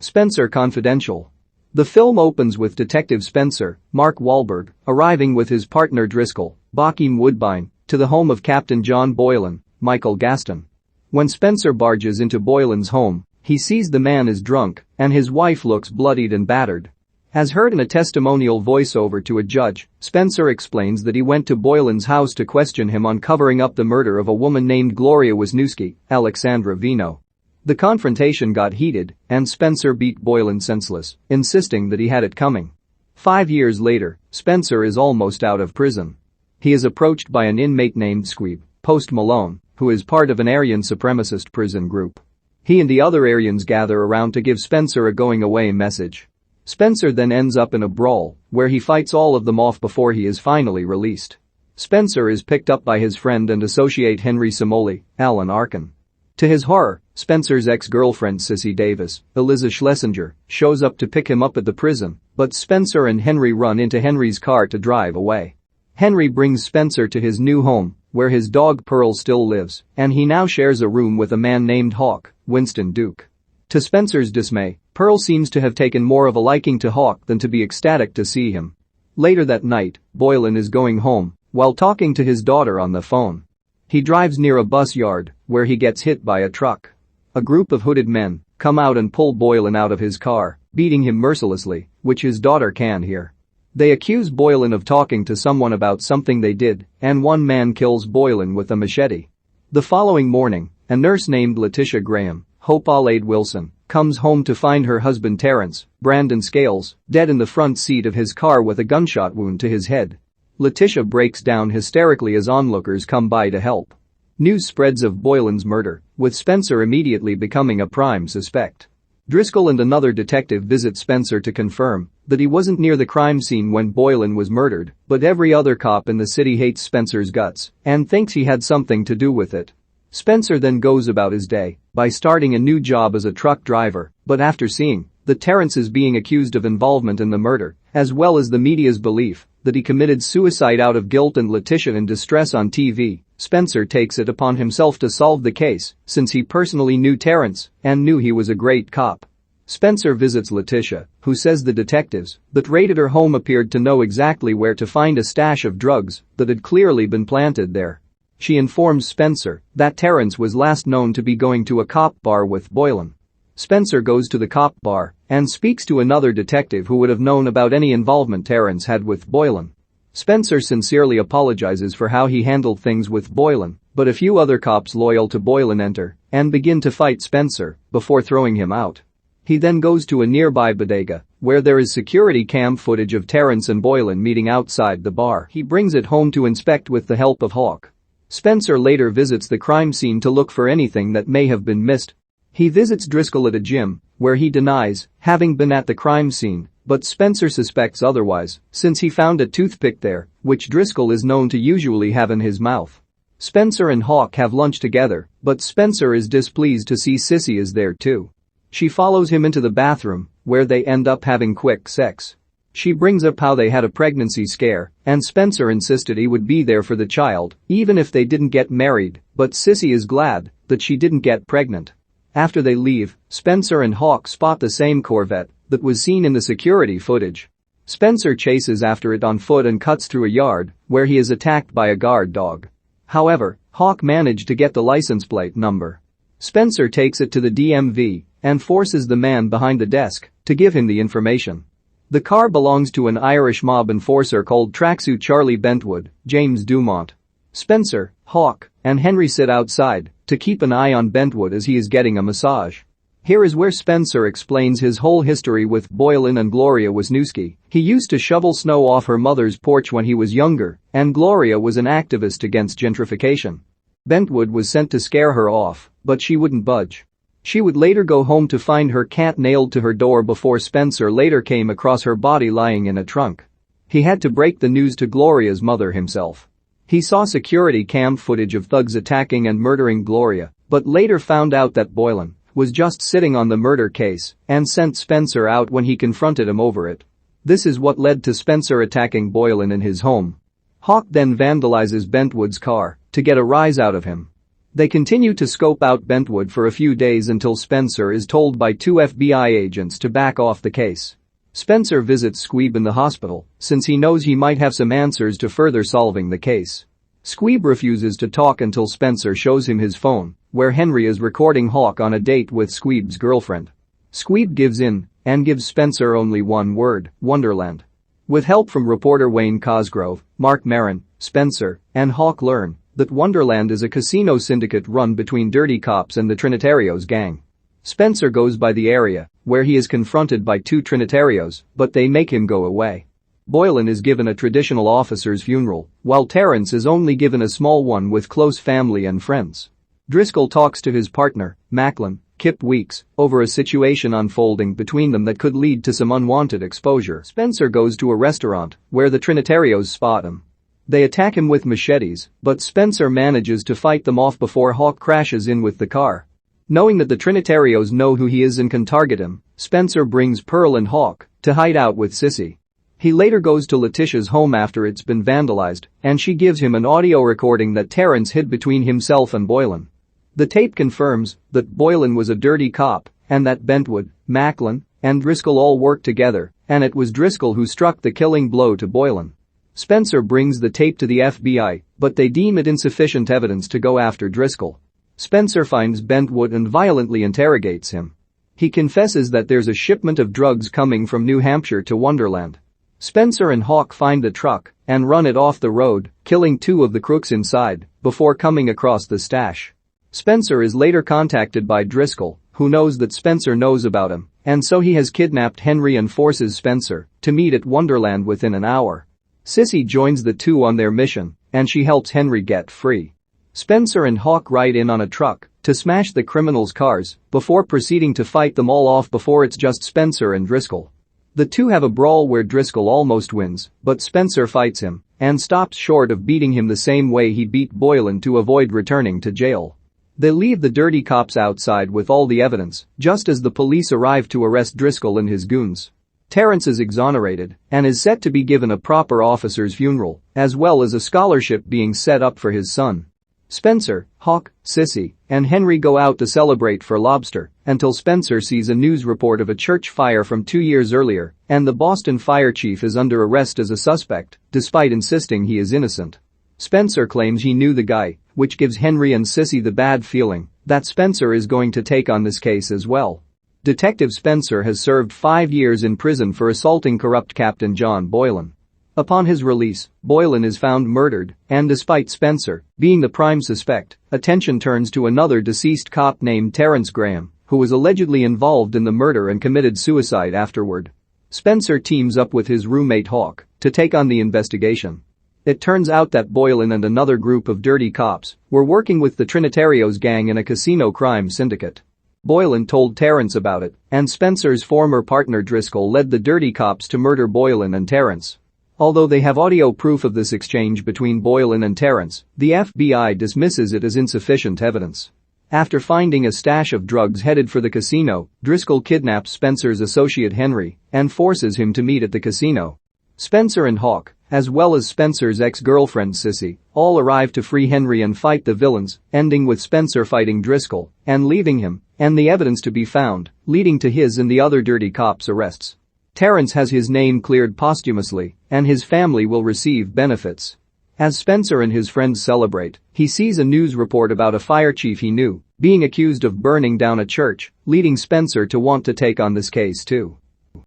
Spenser Confidential. The film opens with Detective Spenser, Marc Wahlberg, arriving with his partner Driscoll, Bokeem Woodbine, to the home of Captain John Boylan, Michael Gaston. When Spenser barges into Boylan's home, he sees the man is drunk and his wife looks bloodied and battered. As heard in a testimonial voiceover to a judge, Spenser explains that he went to Boylan's house to question him on covering up the murder of a woman named Gloria Wisniewski, Alexandra Vino. The confrontation got heated and Spenser beat Boylan senseless, insisting that he had it coming. 5 years later, Spenser is almost out of prison. He is approached by an inmate named Squeeb, Post Malone, who is part of an Aryan supremacist prison group. He and the other Aryans gather around to give Spenser a going-away message. Spenser then ends up in a brawl, where he fights all of them off before he is finally released. Spenser is picked up by his friend and associate Henry Somoli, Alan Arkin. To his horror, Spenser's ex-girlfriend Sissy Davis, Iliza Shlesinger, shows up to pick him up at the prison, but Spenser and Henry run into Henry's car to drive away. Henry brings Spenser to his new home, where his dog Pearl still lives, and he now shares a room with a man named Hawk, Winston Duke. To Spenser's dismay, Pearl seems to have taken more of a liking to Hawk than to be ecstatic to see him. Later that night, Boylan is going home while talking to his daughter on the phone. He drives near a bus yard, where he gets hit by a truck. A group of hooded men come out and pull Boylan out of his car, beating him mercilessly, which his daughter can hear. They accuse Boylan of talking to someone about something they did, and one man kills Boylan with a machete. The following morning, a nurse named Letitia Graham, Hope Alade Wilson, comes home to find her husband Terrence, Brandon Scales, dead in the front seat of his car with a gunshot wound to his head. Letitia breaks down hysterically as onlookers come by to help. News spreads of Boylan's murder, with Spenser immediately becoming a prime suspect. Driscoll and another detective visit Spenser to confirm that he wasn't near the crime scene when Boylan was murdered, but every other cop in the city hates Spenser's guts and thinks he had something to do with it. Spenser then goes about his day by starting a new job as a truck driver, but after seeing that Terrence is being accused of involvement in the murder, as well as the media's belief that he committed suicide out of guilt and Letitia in distress on TV, Spenser takes it upon himself to solve the case since he personally knew Terrence and knew he was a great cop. Spenser visits Letitia, who says the detectives that raided her home appeared to know exactly where to find a stash of drugs that had clearly been planted there. She informs Spenser that Terrence was last known to be going to a cop bar with Boylan. Spenser goes to the cop bar and speaks to another detective who would have known about any involvement Terrence had with Boylan. Spenser sincerely apologizes for how he handled things with Boylan, but a few other cops loyal to Boylan enter and begin to fight Spenser before throwing him out. He then goes to a nearby bodega, where there is security cam footage of Terrence and Boylan meeting outside the bar. He brings it home to inspect with the help of Hawk. Spenser later visits the crime scene to look for anything that may have been missed. He visits Driscoll at a gym, where he denies having been at the crime scene, but Spenser suspects otherwise, since he found a toothpick there, which Driscoll is known to usually have in his mouth. Spenser and Hawk have lunch together, but Spenser is displeased to see Sissy is there too. She follows him into the bathroom, where they end up having quick sex. She brings up how they had a pregnancy scare, and Spenser insisted he would be there for the child, even if they didn't get married, but Sissy is glad that she didn't get pregnant. After they leave, Spenser and Hawk spot the same Corvette that was seen in the security footage. Spenser chases after it on foot and cuts through a yard, where he is attacked by a guard dog. However, Hawk managed to get the license plate number. Spenser takes it to the DMV and forces the man behind the desk to give him the information. The car belongs to an Irish mob enforcer called Tracksuit Charlie Bentwood, James DuMont. Spenser, Hawk, and Henry sit outside to keep an eye on Bentwood as he is getting a massage. Here is where Spenser explains his whole history with Boylan and Gloria Wisniewski. He used to shovel snow off her mother's porch when he was younger, and Gloria was an activist against gentrification. Bentwood was sent to scare her off, but she wouldn't budge. She would later go home to find her cat nailed to her door before Spenser later came across her body lying in a trunk. He had to break the news to Gloria's mother himself. He saw security cam footage of thugs attacking and murdering Gloria, but later found out that Boylan was just sitting on the murder case and sent Spenser out when he confronted him over it. This is what led to Spenser attacking Boylan in his home. Hawk then vandalizes Bentwood's car to get a rise out of him. They continue to scope out Bentwood for a few days until Spenser is told by 2 FBI agents to back off the case. Spenser visits Squeeb in the hospital since he knows he might have some answers to further solving the case. Squeeb refuses to talk until Spenser shows him his phone, where Henry is recording Hawk on a date with Squeeb's girlfriend. Squeeb gives in and gives Spenser only one word: Wonderland. With help from reporter Wayne Cosgrove, Marc, Maron, Spenser, and Hawk learn that Wonderland is a casino syndicate run between dirty cops and the Trinitarios gang. Spenser goes by the area, where he is confronted by 2 Trinitarios, but they make him go away. Boylan is given a traditional officer's funeral, while Terrence is only given a small one with close family and friends. Driscoll talks to his partner, Macklin, Kip Weeks, over a situation unfolding between them that could lead to some unwanted exposure. Spenser goes to a restaurant, where the Trinitarios spot him. They attack him with machetes, but Spenser manages to fight them off before Hawk crashes in with the car. Knowing that the Trinitarios know who he is and can target him, Spenser brings Pearl and Hawk to hide out with Sissy. He later goes to Letitia's home after it's been vandalized, and she gives him an audio recording that Terrence hid between himself and Boylan. The tape confirms that Boylan was a dirty cop and that Bentwood, Macklin, and Driscoll all worked together, and it was Driscoll who struck the killing blow to Boylan. Spenser brings the tape to the FBI, but they deem it insufficient evidence to go after Driscoll. Spenser finds Bentwood and violently interrogates him. He confesses that there's a shipment of drugs coming from New Hampshire to Wonderland. Spenser and Hawk find the truck and run it off the road, killing 2 of the crooks inside before coming across the stash. Spenser is later contacted by Driscoll, who knows that Spenser knows about him, and so he has kidnapped Henry and forces Spenser to meet at Wonderland within an hour. Sissy joins the 2 on their mission, and she helps Henry get free. Spenser and Hawk ride in on a truck to smash the criminals' cars before proceeding to fight them all off before it's just Spenser and Driscoll. The 2 have a brawl where Driscoll almost wins, but Spenser fights him and stops short of beating him the same way he beat Boylan to avoid returning to jail. They leave the dirty cops outside with all the evidence, just as the police arrive to arrest Driscoll and his goons. Terrence is exonerated and is set to be given a proper officer's funeral, as well as a scholarship being set up for his son. Spenser, Hawk, Sissy, and Henry go out to celebrate for lobster until Spenser sees a news report of a church fire from 2 years earlier, and the Boston fire chief is under arrest as a suspect, despite insisting he is innocent. Spenser claims he knew the guy, which gives Henry and Sissy the bad feeling that Spenser is going to take on this case as well. Detective Spenser has served 5 years in prison for assaulting corrupt Captain John Boylan. Upon his release, Boylan is found murdered, and despite Spenser being the prime suspect, attention turns to another deceased cop named Terrence Graham, who was allegedly involved in the murder and committed suicide afterward. Spenser teams up with his roommate Hawk to take on the investigation. It turns out that Boylan and another group of dirty cops were working with the Trinitarios gang in a casino crime syndicate. Boylan told Terrence about it, and Spenser's former partner Driscoll led the dirty cops to murder Boylan and Terrence. Although they have audio proof of this exchange between Boylan and Terrence, the FBI dismisses it as insufficient evidence. After finding a stash of drugs headed for the casino, Driscoll kidnaps Spenser's associate Henry and forces him to meet at the casino. Spenser and Hawk, as well as Spenser's ex-girlfriend Sissy, all arrive to free Henry and fight the villains, ending with Spenser fighting Driscoll and leaving him and the evidence to be found, leading to his and the other dirty cops' arrests. Terrence has his name cleared posthumously, and his family will receive benefits. As Spenser and his friends celebrate, he sees a news report about a fire chief he knew being accused of burning down a church, leading Spenser to want to take on this case too.